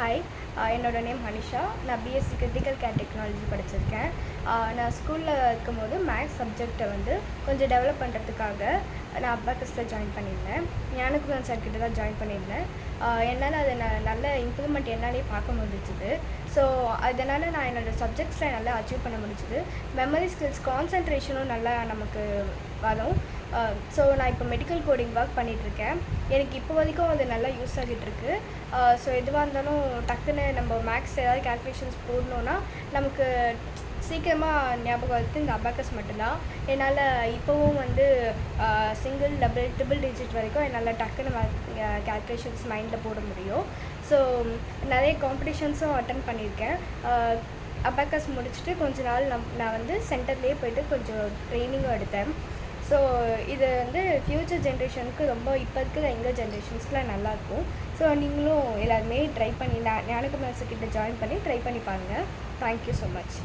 Hi, என்னோட name Hanisha. நான் BSc critical care technology படிச்சிருக்கேன். நான் ஸ்கூலில் இருக்கும்போது மேக்ஸ் சப்ஜெக்டை வந்து கொஞ்சம் டெவலப் பண்ணுறதுக்காக நான் அபாக்கஸில் ஜாயின் பண்ணியிருந்தேன். ஞானகுமார் சார் கிட்ட தான் ஜாயின் பண்ணியிருந்தேன். என்னால் அதை நல்ல இம்ப்ரூவ்மெண்ட் என்னாலே பார்க்க முடிஞ்சுது. ஸோ அதனால் நான் என்னோடய சப்ஜெக்ட்ஸில் நல்லா அச்சீவ் பண்ண முடிஞ்சுது. மெமரி ஸ்கில்ஸ், கான்சன்ட்ரேஷனும் நல்லா நமக்கு வரும். ஸோ நான் இப்போ மெடிக்கல் கோடிங் ஒர்க் பண்ணிகிட்ருக்கேன். எனக்கு இப்போ வரைக்கும் அது நல்லா யூஸ் ஆகிட்டுருக்கு. ஸோ எதுவாக இருந்தாலும் டக்குன்னு நம்ம மேக்ஸ் ஏதாவது கேல்குலேஷன்ஸ் போடணுன்னா நமக்கு சீக்கிரமாக ஞாபகம் வருது இந்த அபாக்கஸ் மட்டும்தான். என்னால் இப்போவும் வந்து சிங்கிள், டபுள், ட்ரிபிள் டிஜிட் வரைக்கும் என்னால் டக்குன்னு கேல்குலேஷன்ஸ் மைண்டில் போட முடியும். ஸோ நிறைய காம்படிஷன்ஸும் அட்டன் பண்ணியிருக்கேன். அபாக்கஸ் முடிச்சுட்டு கொஞ்ச நாள் நான் வந்து சென்டர்லேயே போய்ட்டு கொஞ்சம் ட்ரைனிங்கும் எடுத்தேன். ஸோ இது வந்து ஃப்யூச்சர் ஜென்ரேஷனுக்கு ரொம்ப இப்போ இருக்கிற எங்கள் ஜென்ரேஷன்ஸ்க்குலாம் நல்லாயிருக்கும். ஸோ நீங்களும் எல்லாருமே ட்ரை பண்ணி ஞானகுமார் சார் கிட்ட ஜாயின் பண்ணி ட்ரை பண்ணி பாருங்கள். Thank you so much.